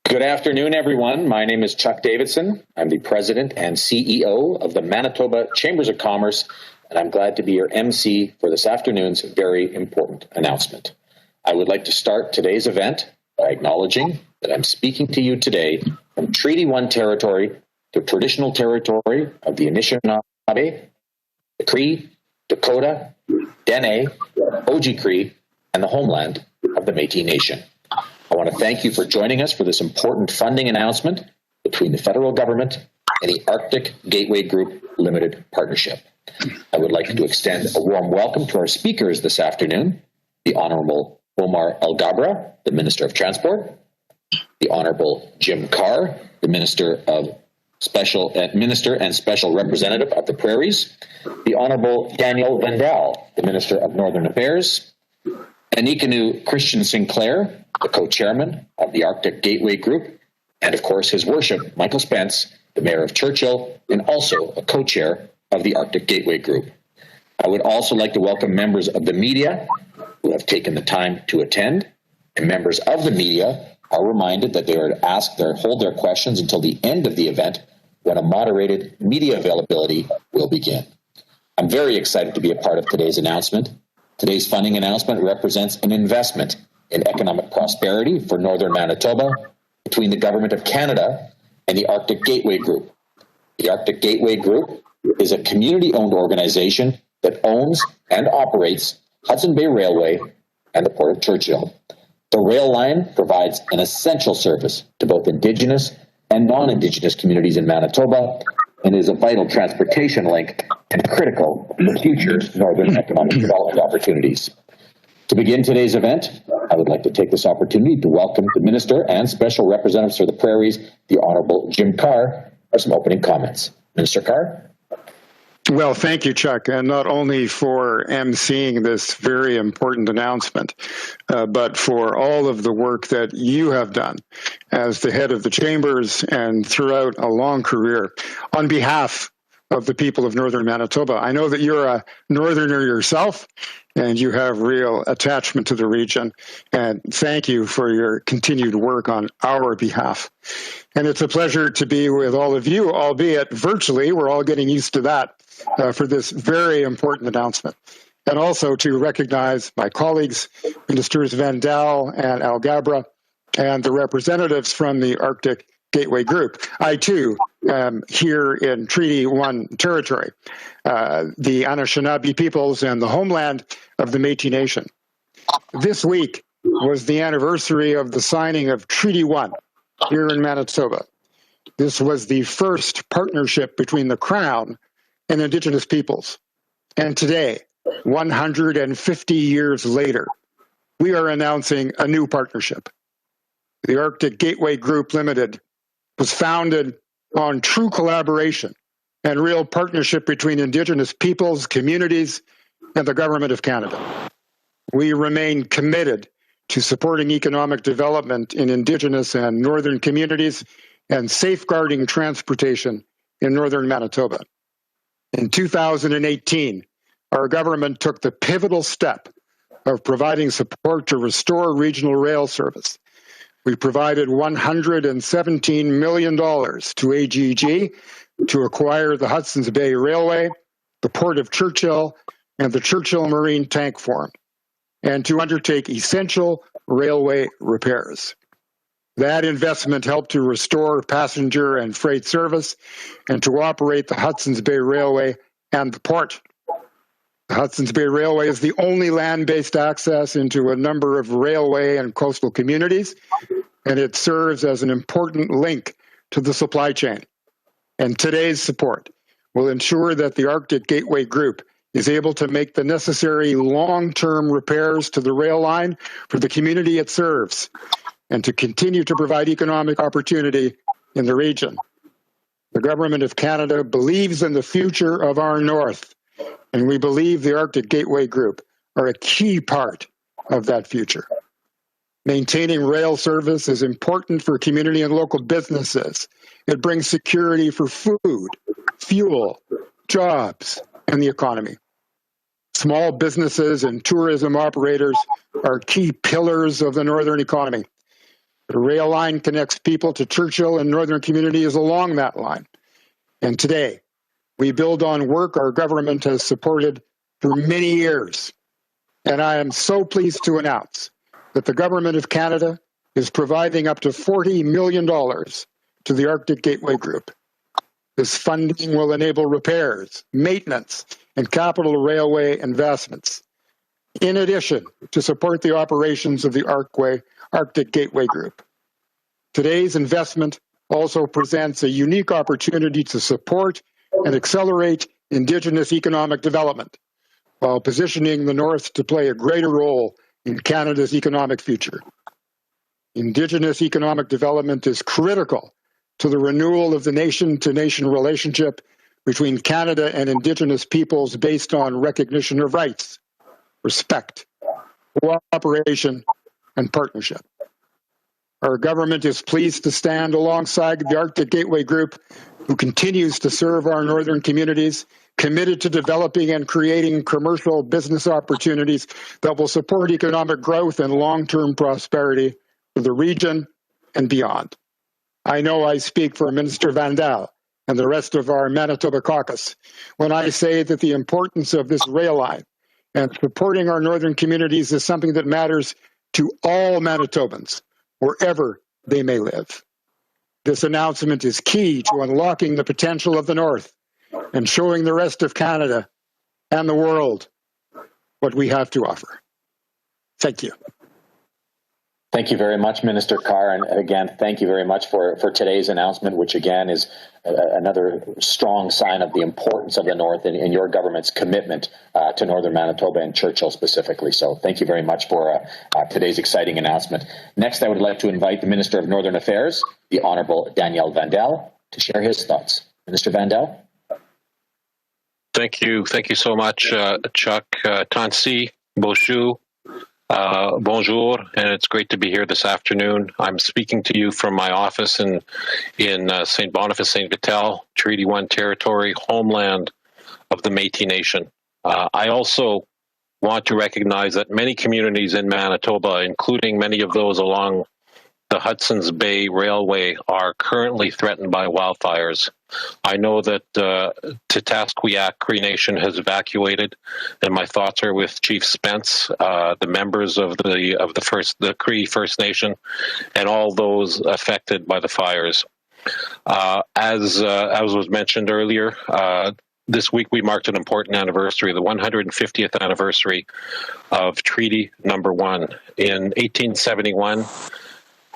Good afternoon, everyone. My name is Chuck Davidson. I'm the president and CEO of the Manitoba Chambers of Commerce, and I'm glad to be your MC for this afternoon's very important announcement. I would like to start today's event by acknowledging that I'm speaking to you today from Treaty 1 territory, the traditional territory of the Anishinaabe, the Cree, Dakota, Dene, Oji-Cree, and the homeland of the Métis Nation. I want to thank you for joining us for this important funding announcement between the federal government and the Arctic Gateway Group Limited Partnership. I would like to extend a warm welcome to our speakers this afternoon, the Honorable Omar Alghabra, the Minister of Transport, the Honorable Jim Carr, the Minister and Special Representative of the Prairies, the Honorable Daniel Vandal, the Minister of Northern Affairs, Onekanew Christian Sinclair, the co-chairman of the Arctic Gateway Group, and of course His Worship Michael Spence, the Mayor of Churchill, and also a co-chair of the Arctic Gateway Group. I would also like to welcome members of the media who have taken the time to attend, and members of the media are reminded that they are to hold their questions until the end of the event when a moderated media availability will begin. I'm very excited to be a part of today's announcement. Today's funding announcement represents an investment in economic prosperity for Northern Manitoba between the Government of Canada and the Arctic Gateway Group. The Arctic Gateway Group is a community-owned organization that owns and operates Hudson Bay Railway and the Port of Churchill. The rail line provides an essential service to both Indigenous and non-Indigenous communities in Manitoba and is a vital transportation link and critical for future Northern economic development opportunities. To begin today's event, I would like to take this opportunity to welcome the Minister and Special Representatives for the Prairies, the Honorable Jim Carr, for some opening comments. Minister Carr? Well, thank you, Chuck, and not only for emceeing this very important announcement, but for all of the work that you have done as the head of the Chambers and throughout a long career on behalf of the people of Northern Manitoba. I know that you're a Northerner yourself, and you have real attachment to the region, and thank you for your continued work on our behalf. And it's a pleasure to be with all of you, albeit virtually. We're all getting used to that for this very important announcement. And also to recognize my colleagues, Ministers Vandal and Alghabra, and the representatives from the Arctic Gateway Group. I, too, am here in Treaty 1 territory, the Anishinaabe peoples and the homeland of the Métis Nation. This week was the anniversary of the signing of Treaty 1 here in Manitoba. This was the first partnership between the Crown and Indigenous peoples. And today, 150 years later, we are announcing a new partnership. The Arctic Gateway Group Limited was founded on true collaboration and real partnership between Indigenous peoples, communities, and the Government of Canada. We remain committed to supporting economic development in Indigenous and Northern communities and safeguarding transportation in Northern Manitoba. In 2018, our government took the pivotal step of providing support to restore regional rail service. We provided $117 million to AGG to acquire the Hudson's Bay Railway, the Port of Churchill, and the Churchill Marine Tank Farm, and to undertake essential railway repairs. That investment helped to restore passenger and freight service and to operate the Hudson's Bay Railway and the port. The Hudson's Bay Railway is the only land-based access into a number of railway and coastal communities, and it serves as an important link to the supply chain. And today's support will ensure that the Arctic Gateway Group is able to make the necessary long-term repairs to the rail line for the community it serves, and to continue to provide economic opportunity in the region. The Government of Canada believes in the future of our North, and we believe the Arctic Gateway Group are a key part of that future. Maintaining rail service is important for community and local businesses. It brings security for food, fuel, jobs, and the economy. Small businesses and tourism operators are key pillars of the northern economy. The rail line connects people to Churchill and northern communities along that line. And today, we build on work our government has supported for many years. And I am so pleased to announce that the Government of Canada is providing up to $40 million to the Arctic Gateway Group. This funding will enable repairs, maintenance, and capital railway investments, in addition to support the operations of the Arctic Gateway Group. Today's investment also presents a unique opportunity to support and accelerate Indigenous economic development, while positioning the North to play a greater role in Canada's economic future. Indigenous economic development is critical to the renewal of the nation-to-nation relationship between Canada and Indigenous peoples based on recognition of rights, respect, cooperation, and partnership. Our government is pleased to stand alongside the Arctic Gateway Group, who continues to serve our northern communities, committed to developing and creating commercial business opportunities that will support economic growth and long-term prosperity for the region and beyond. I know I speak for Minister Vandal and the rest of our Manitoba caucus when I say that the importance of this rail line and supporting our northern communities is something that matters to all Manitobans, wherever they may live. This announcement is key to unlocking the potential of the North and showing the rest of Canada and the world what we have to offer. Thank you. Thank you very much, Minister Carr. And again, thank you very much for today's announcement, which again is another strong sign of the importance of the North and your government's commitment to Northern Manitoba and Churchill specifically. So thank you very much for today's exciting announcement. Next, I would like to invite the Minister of Northern Affairs, the Honourable Daniel Vandal, to share his thoughts. Minister Vandal. Thank you. Thank you so much, Chuck. Tansi, Bonjour. Bonjour, and it's great to be here this afternoon. I'm speaking to you from my office in St. Boniface, St. Vital, Treaty 1 territory, homeland of the Métis Nation. I also want to recognize that many communities in Manitoba, including many of those along the Hudson's Bay Railway, are currently threatened by wildfires. I know that Titasqueaq Cree Nation has evacuated, and my thoughts are with Chief Spence, the members of the Cree First Nation, and all those affected by the fires. As was mentioned earlier, this week we marked an important anniversary, the 150th anniversary of Treaty Number 1. In 1871,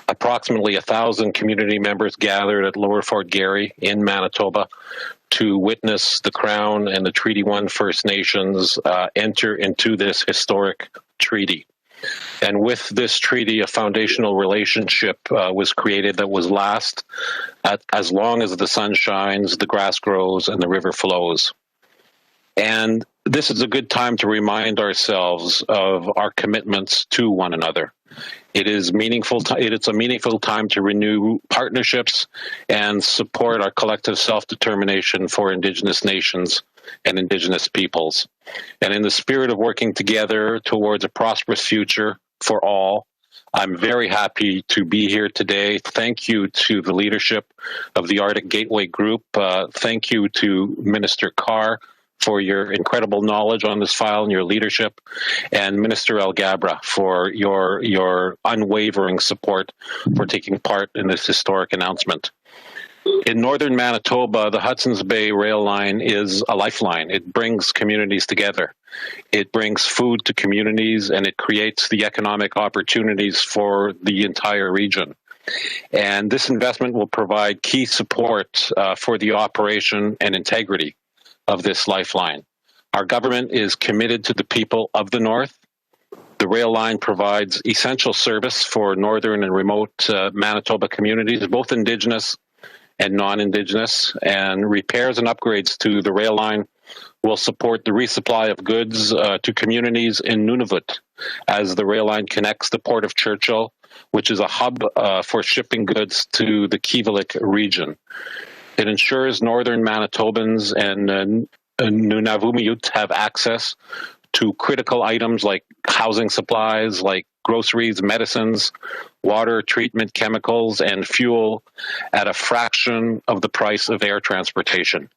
approximately 1,000 community members gathered at Lower Fort Garry in Manitoba to witness the Crown and the Treaty 1 First Nations enter into this historic treaty. And with this treaty, a foundational relationship was created that was last as long as the sun shines, the grass grows, and the river flows. And this is a good time to remind ourselves of our commitments to one another. It is meaningful. It's a meaningful time to renew partnerships and support our collective self-determination for Indigenous nations and Indigenous peoples. And in the spirit of working together towards a prosperous future for all, I'm very happy to be here today. Thank you to the leadership of the Arctic Gateway Group. Thank you to Minister Carr for your incredible knowledge on this file and your leadership, and Minister Alghabra for your unwavering support for taking part in this historic announcement. In northern Manitoba, the Hudson's Bay Rail Line is a lifeline. It brings communities together. It brings food to communities, and it creates the economic opportunities for the entire region. And this investment will provide key support for the operation and integrity of this lifeline. Our government is committed to the people of the North. The rail line provides essential service for northern and remote Manitoba communities, both Indigenous and non-Indigenous, and repairs and upgrades to the rail line will support the resupply of goods to communities in Nunavut as the rail line connects the Port of Churchill, which is a hub for shipping goods to the Kivalliq region. It ensures northern Manitobans and Nunavummiut have access to critical items like housing supplies, like groceries, medicines, water treatment, chemicals, and fuel at a fraction of the price of air transportation.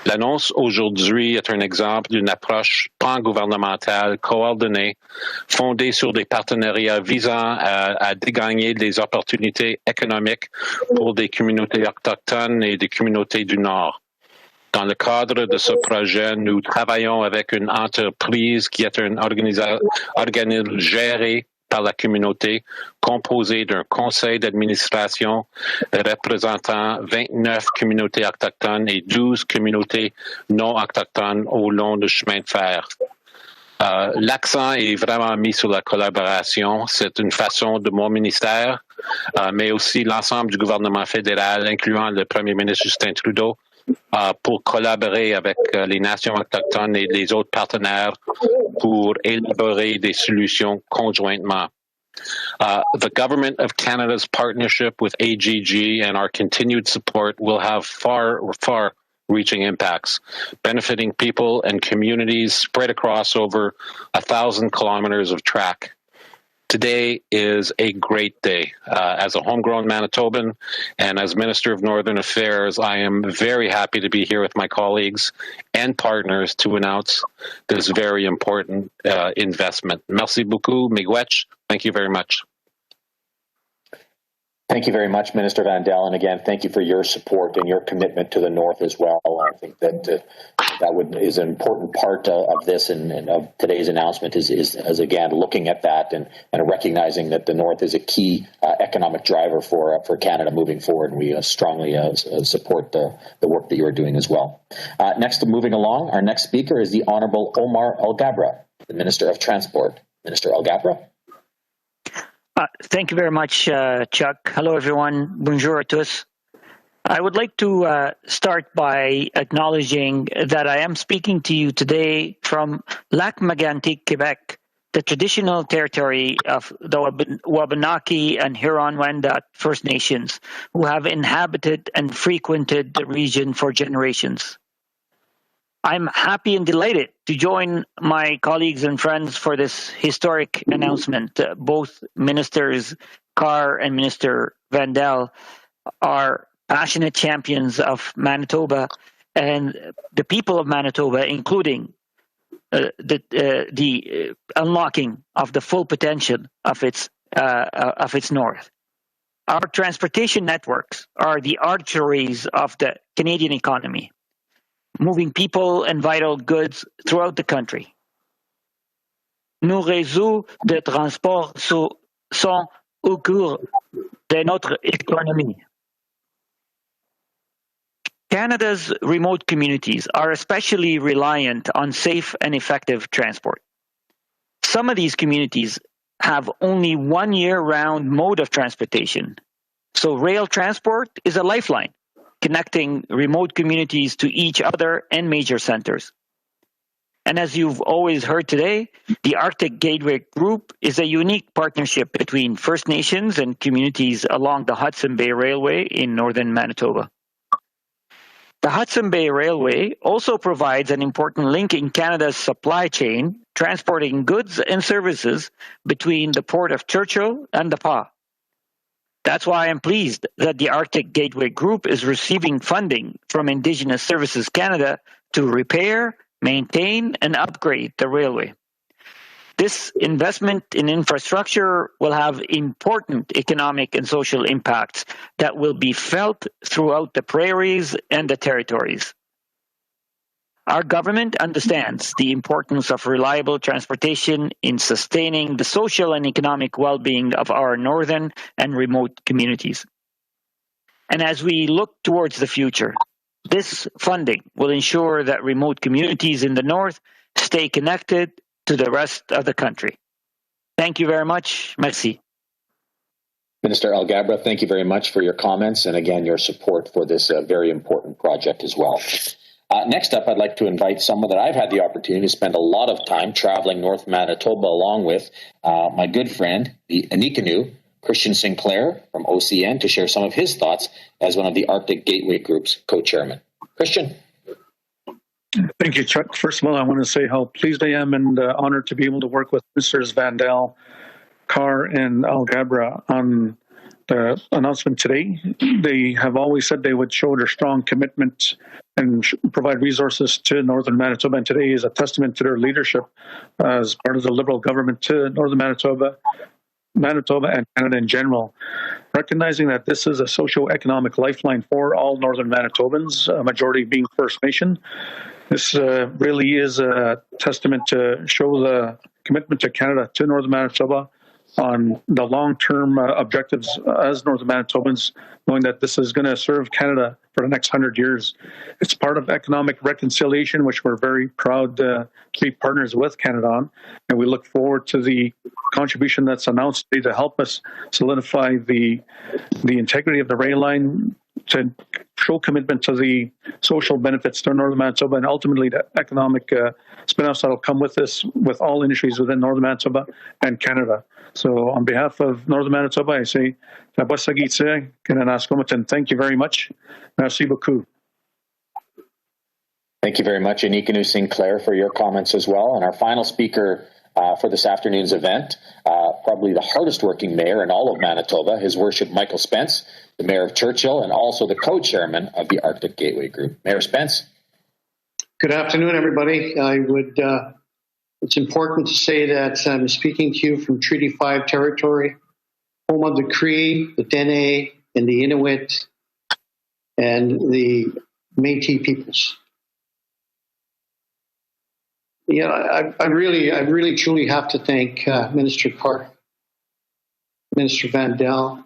L'annonce aujourd'hui est un exemple d'une approche pan-gouvernementale coordonnée, fondée sur des partenariats visant à dégagner des opportunités économiques pour des communautés autochtones et des communautés du Nord. Dans le cadre de ce projet, nous travaillons avec une entreprise qui est un organisme géré par la communauté, composé d'un conseil d'administration représentant 29 communautés autochtones et 12 communautés non autochtones au long du chemin de fer. L'accent est vraiment mis sur la collaboration. C'est une façon de mon ministère, mais aussi l'ensemble du gouvernement fédéral, incluant le premier ministre Justin Trudeau, pour collaborer avec les nations autochtones et les autres partenaires pour élaborer des solutions conjointement. The Government of Canada's partnership with AGG and our continued support will have far-reaching impacts, benefiting people and communities spread across over 1,000 kilometers of track. Today is a great day. As a homegrown Manitoban and as Minister of Northern Affairs, I am very happy to be here with my colleagues and partners to announce this very important investment. Merci beaucoup, miigwech. Thank you very much. Thank you very much, Minister Vandal. And again, thank you for your support and your commitment to the North as well. I think that is an important part of this and of today's announcement is again, looking at that and recognizing that the North is a key economic driver for Canada moving forward. And we strongly support the work that you are doing as well. Next, moving along, our next speaker is the Honourable Omar Alghabra, the Minister of Transport. Minister Alghabra. Thank you very much, Chuck. Hello, everyone. Bonjour à tous. I would like to start by acknowledging that I am speaking to you today from Lac-Mégantic, Quebec, the traditional territory of the Wabanaki and Huron-Wendat First Nations, who have inhabited and frequented the region for generations. I'm happy and delighted to join my colleagues and friends for this historic announcement. Both Ministers Carr and Minister Vandal are passionate champions of Manitoba and the people of Manitoba, including the unlocking of the full potential of its north. Our transportation networks are the arteries of the Canadian economy, moving people and vital goods throughout the country. Nos réseaux de transport sont au cœur de notre économie. Canada's remote communities are especially reliant on safe and effective transport. Some of these communities have only one year-round mode of transportation, so rail transport is a lifeline, connecting remote communities to each other and major centers. And as you've always heard today, the Arctic Gateway Group is a unique partnership between First Nations and communities along the Hudson Bay Railway in northern Manitoba. The Hudson Bay Railway also provides an important link in Canada's supply chain, transporting goods and services between the port of Churchill and the Pas. That's why I'm pleased that the Arctic Gateway Group is receiving funding from Indigenous Services Canada to repair, maintain, and upgrade the railway. This investment in infrastructure will have important economic and social impacts that will be felt throughout the prairies and the territories. Our government understands the importance of reliable transportation in sustaining the social and economic well-being of our northern and remote communities. And as we look towards the future, this funding will ensure that remote communities in the north stay connected to the rest of the country. Thank you very much. Merci. Minister Alghabra, thank you very much for your comments and again your support for this very important project as well. Next up, I'd like to invite someone that I've had the opportunity to spend a lot of time traveling North Manitoba along with my good friend, the Onekanew, Christian Sinclair from OCN, to share some of his thoughts as one of the Arctic Gateway Group's co-chairman. Christian. Thank you, Chuck. First of all, I want to say how pleased I am and honored to be able to work with Messrs. Vandal, Carr and Alghabra on the announcement today. They have always said they would show their strong commitment and provide resources to Northern Manitoba, and today is a testament to their leadership as part of the Liberal government to Northern Manitoba and Canada in general. Recognizing that this is a socio-economic lifeline for all Northern Manitobans, a majority being First Nation, this really is a testament to show the commitment to Canada, to Northern Manitoba, on the long-term objectives as Northern Manitobans, knowing that this is going to serve Canada for the next 100 years. It's part of economic reconciliation, which we're very proud to be partners with Canada on, and we look forward to the contribution that's announced today to help us solidify the integrity of the rail line, to show commitment to the social benefits to Northern Manitoba, and ultimately the economic spin-offs that will come with this, with all industries within Northern Manitoba and Canada. So on behalf of Northern Manitoba, I say, thank you very much. Merci beaucoup. Thank you very much, Onekanew Sinclair, for your comments as well. And our final speaker for this afternoon's event, probably the hardest working mayor in all of Manitoba, His Worship Michael Spence, the mayor of Churchill, and also the co-chairman of the Arctic Gateway Group. Mayor Spence. Good afternoon, everybody. It's important to say that I'm speaking to you from Treaty 5 territory, home of the Cree, the Dene, and the Inuit, and the Métis peoples. Yeah, I really truly have to thank Minister Carr, Minister Vandal,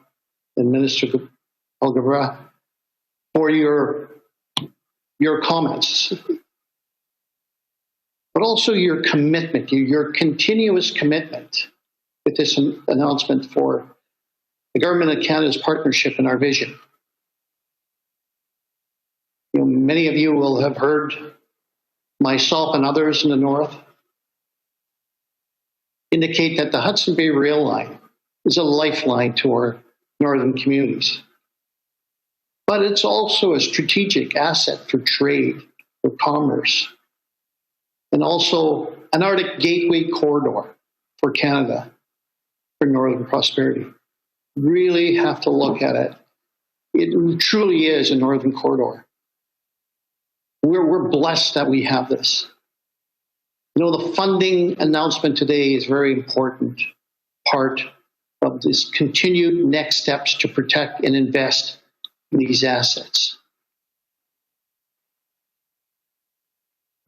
and Minister Alghabra for your comments, but also your commitment, your continuous commitment with this announcement for the Government of Canada's partnership in our vision. Many of you will have heard myself and others in the North indicate that the Hudson Bay Rail Line is a lifeline to our northern communities. But it's also a strategic asset for trade, for commerce, and also an Arctic Gateway corridor for Canada, for northern prosperity. Really have to look at it. It truly is a northern corridor. We're blessed that we have this. The funding announcement today is a very important part of this continued next steps to protect and invest in these assets.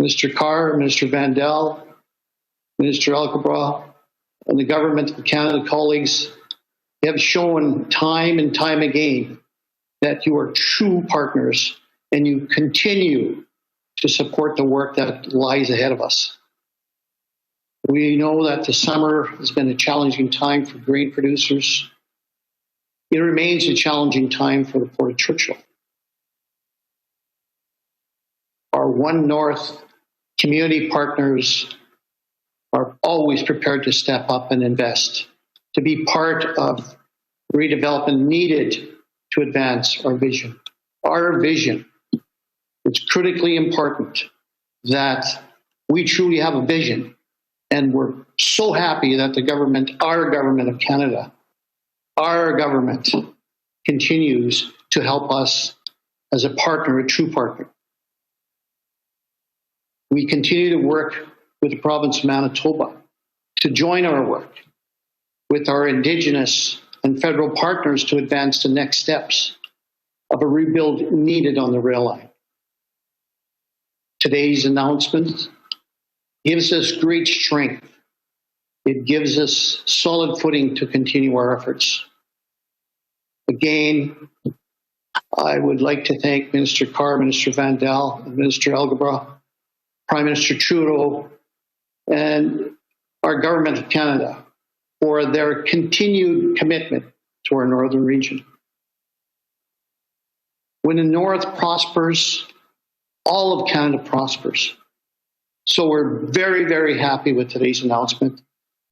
Mr. Carr, Minister Vandal, Minister Alghabra, and the Government of Canada colleagues have shown time and time again that you are true partners and you continue to support the work that lies ahead of us. We know that the summer has been a challenging time for grain producers. It remains a challenging time for the Port of Churchill. Our One North community partners are always prepared to step up and invest, to be part of redevelopment needed to advance our vision. Our vision. It's critically important that we truly have a vision, and we're so happy that the government, our Government of Canada, our government continues to help us as a partner, a true partner. We continue to work with the province of Manitoba to join our work with our Indigenous and federal partners to advance the next steps of a rebuild needed on the rail line. Today's announcement gives us great strength. It gives us solid footing to continue our efforts. Again, I would like to thank Minister Carr, Minister Vandal, and Minister Alghabra, Prime Minister Trudeau, and our Government of Canada for their continued commitment to our northern region. When the North prospers, all of Canada prospers. So we're very, very happy with today's announcement.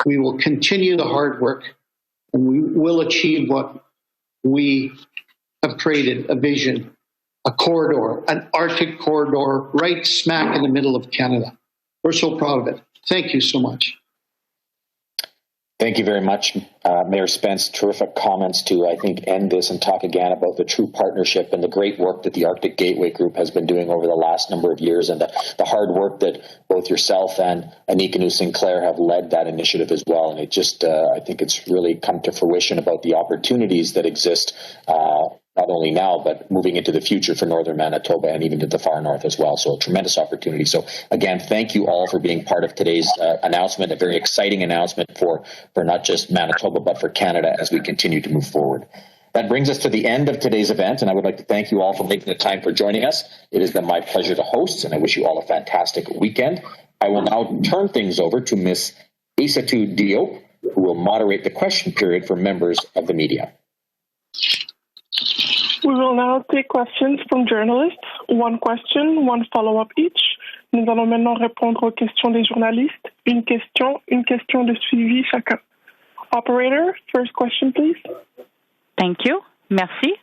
We will continue the hard work, and we will achieve what we have created, a vision, a corridor, an Arctic corridor right smack in the middle of Canada. We're so proud of it. Thank you so much. Thank you very much, Mayor Spence. Terrific comments to, I think, end this and talk again about the true partnership and the great work that the Arctic Gateway Group has been doing over the last number of years, and the hard work that both yourself and Onekanew Sinclair have led that initiative as well. And it just, I think it's really come to fruition about the opportunities that exist, not only now, but moving into the future for northern Manitoba and even to the far north as well. So a tremendous opportunity. So again, thank you all for being part of today's announcement, a very exciting announcement for not just Manitoba, but for Canada as we continue to move forward. That brings us to the end of today's event, and I would like to thank you all for making the time for joining us. It has been my pleasure to host, and I wish you all a fantastic weekend. I will now turn things over to Ms. Isatou Diop, who will moderate the question period for members of the media. We will now take questions from journalists. One question, one follow-up each. Nous allons maintenant répondre aux questions des journalistes. Une question de suivi chacun. Operator, first question, please. Thank you. Merci.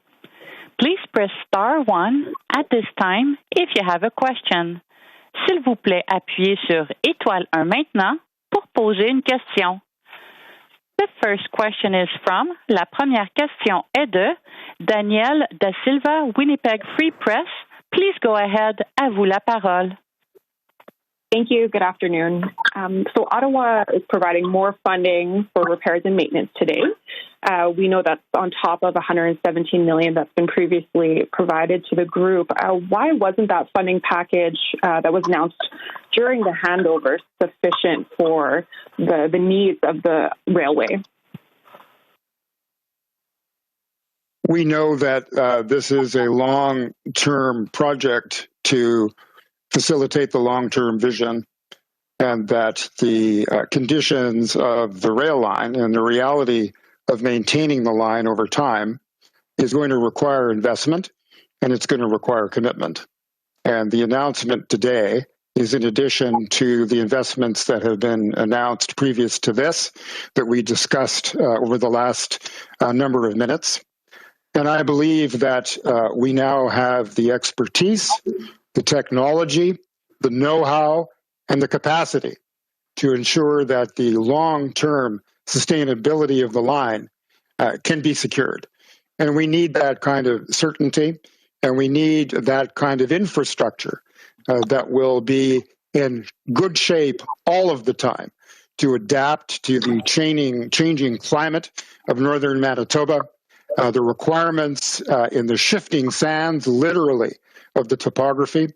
Please press star 1 at this time if you have a question. S'il vous plaît, appuyez sur étoile 1 maintenant pour poser une question. The first question is from, la première question est de Daniel da Silva, Winnipeg Free Press. Please go ahead. À vous la parole. Thank you. Good afternoon. So Ottawa is providing more funding for repairs and maintenance today. We know that's on top of $117 million that's been previously provided to the group. Why wasn't that funding package that was announced during the handover sufficient for the needs of the railway? We know that this is a long-term project to facilitate the long-term vision, and that the conditions of the rail line and the reality of maintaining the line over time is going to require investment, and it's going to require commitment. And the announcement today is in addition to the investments that have been announced previous to this, that we discussed over the last number of minutes. And I believe that we now have the expertise, the technology, the know-how, and the capacity to ensure that the long-term sustainability of the line can be secured. And we need that kind of certainty, and we need that kind of infrastructure that will be in good shape all of the time to adapt to the changing climate of northern Manitoba, the requirements in the shifting sands, literally, of the topography,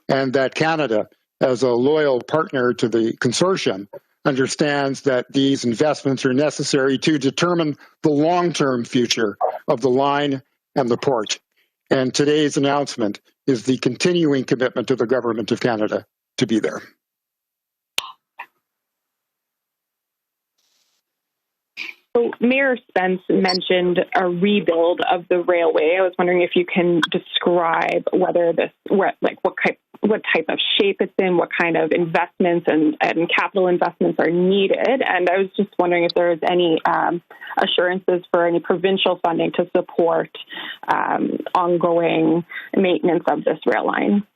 and that Canada, as a loyal partner to the consortium, understands that these investments are necessary to determine the long-term future of the line and the port. And today's announcement is the continuing commitment of the Government of Canada to be there. So Mayor Spence mentioned a rebuild of the railway. I was wondering if you can describe whether what type of shape it's in, what kind of investments and capital investments are needed. And I was just wondering if there is any assurances for any provincial funding to support ongoing maintenance of this rail line.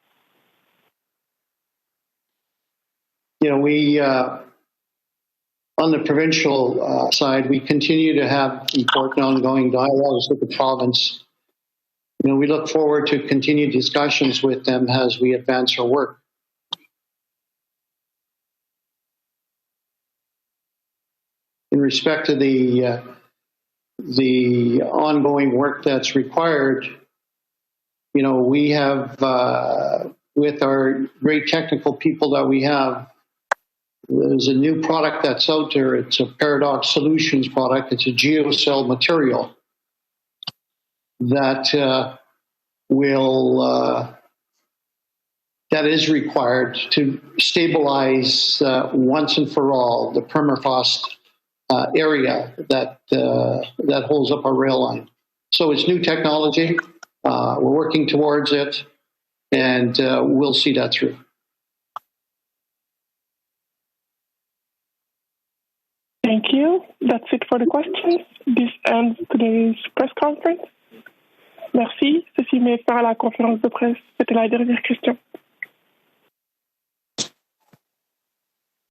You know, we on the provincial side, we continue to have important ongoing dialogues with the province. You know, we look forward to continued discussions with them as we advance our work. In respect to the ongoing work that's required, you know, we have, with our great technical people that we have, there's a new product that's out there. It's a Paradox Solutions product. It's a geocell material that that is required to stabilize once and for all the permafrost area that holds up our rail line. So it's new technology. We're working towards it, and we'll see that through. Thank you. That's it for the questions. This ends today's press conference. Merci. Ceci met fin à la conférence de presse. C'était la dernière question.